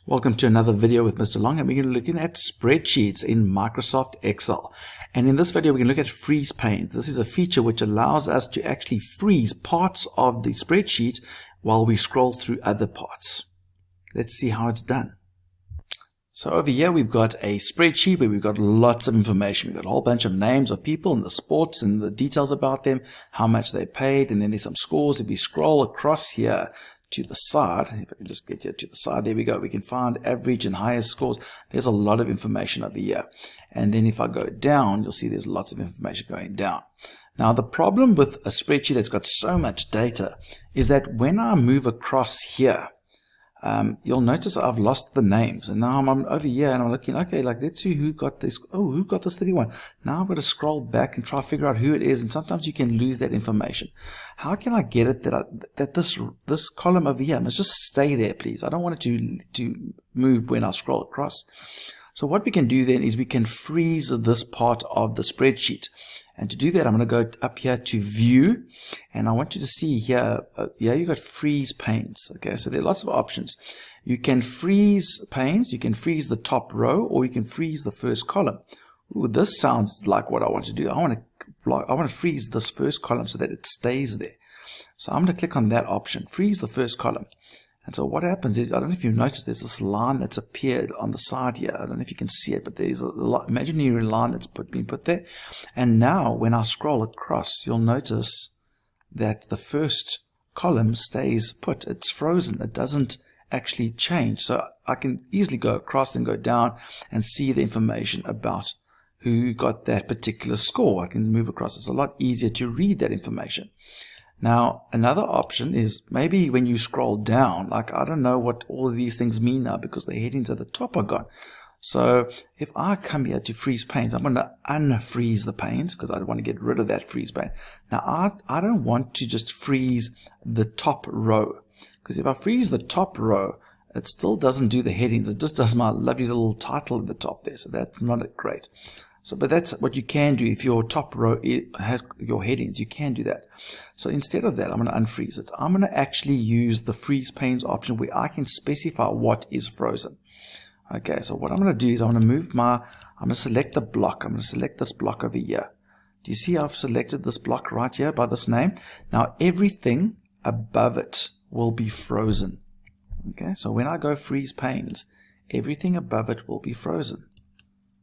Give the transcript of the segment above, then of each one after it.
Welcome to another video with Mr. Long, and we're going to be looking at spreadsheets in Microsoft Excel. And in this video, we're going to look at freeze panes. This is a feature which allows us to actually freeze parts of the spreadsheet while we scroll through other parts. Let's see how it's done. So over here, we've got a spreadsheet where we've got lots of information. We've got a whole bunch of names of people and the sports and the details about them, how much they paid, and then there's some scores. If we scroll across here to the side, if I can just get here to the side, there we go. We can find average and highest scores. There's a lot of information over here. And then if I go down, you'll see there's lots of information going down. Now, the problem with a spreadsheet that's got so much data is that when I move across here, you'll notice I've lost the names, and now I'm over here and I'm looking, okay, like let's see who got this. Oh, who got this 31? Now I've got to scroll back and try to figure out who it is, and sometimes you can lose that information. How can I get it that this column over here must just stay there, please? I don't want it to move when I scroll across. So what we can do then is we can freeze this part of the spreadsheet. And to do that, I'm going to go up here to View, and I want you to see here, you've got freeze panes. Okay, so there are lots of options. You can freeze panes, you can freeze the top row, or you can freeze the first column. Ooh, this sounds like what I want to do. I want to freeze this first column so that it stays there. So I'm going to click on that option, freeze the first column. And so what happens is, I don't know if you noticed, there's this line that's appeared on the side here. I don't know if you can see it, but there's a imaginary line that's been put there. And now when I scroll across, you'll notice that the first column stays put. It's frozen. It doesn't actually change. So I can easily go across and go down and see the information about who got that particular score. I can move across. It's a lot easier to read that information. Now, another option is maybe when you scroll down, like I don't know what all of these things mean now because the headings at the top are gone. So if I come here to freeze panes, I'm going to unfreeze the panes because I want to get rid of that freeze pane. Now, I don't want to just freeze the top row, because if I freeze the top row, it still doesn't do the headings. It just does my lovely little title at the top there. So that's not great. So, but that's what you can do if your top row has your headings. You can do that. So instead of that, I'm going to unfreeze it. I'm going to actually use the freeze panes option where I can specify what is frozen. Okay, so what I'm going to do is I'm going to select the block. I'm going to select this block over here. Do you see I've selected this block right here by this name? Now everything above it will be frozen. Okay, so when I go freeze panes, everything above it will be frozen.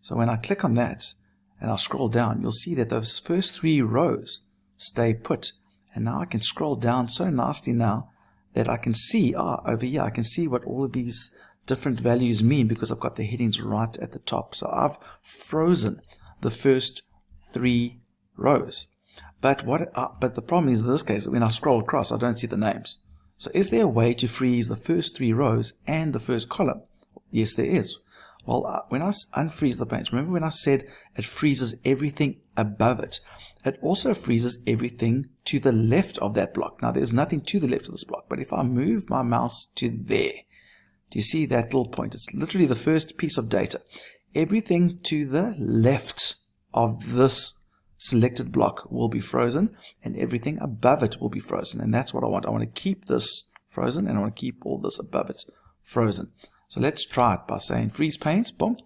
So when I click on that and I'll scroll down, you'll see that those first three rows stay put. And now I can scroll down so nicely now that I can see, over here, I can see what all of these different values mean because I've got the headings right at the top. So I've frozen the first three rows. But the problem is in this case, when I scroll across, I don't see the names. So is there a way to freeze the first three rows and the first column? Yes, there is. Well, when I unfreeze the panes, remember when I said it freezes everything above it, it also freezes everything to the left of that block. Now, there's nothing to the left of this block, but if I move my mouse to there, do you see that little point? It's literally the first piece of data. Everything to the left of this selected block will be frozen, and everything above it will be frozen. And that's what I want. I want to keep this frozen, and I want to keep all this above it frozen. So let's try it by saying freeze panes, boom.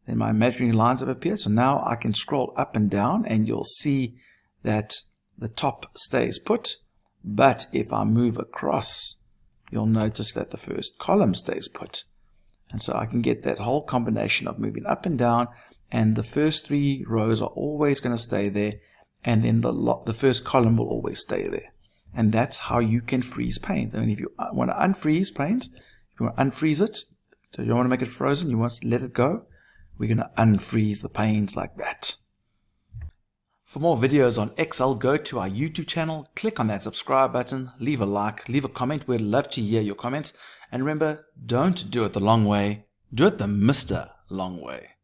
Then my imaginary lines have appeared. So now I can scroll up and down and you'll see that the top stays put. But if I move across, you'll notice that the first column stays put. And so I can get that whole combination of moving up and down, and the first three rows are always going to stay there. And then the first column will always stay there. And that's how you can freeze panes. I mean, if you want to unfreeze panes, if you want to unfreeze it, so you don't want to make it frozen, you want to let it go, we're going to unfreeze the panes like that. For more videos on Excel, go to our YouTube channel, click on that subscribe button, leave a like, leave a comment. We'd love to hear your comments. And remember, don't do it the long way, do it the Mr. Long way.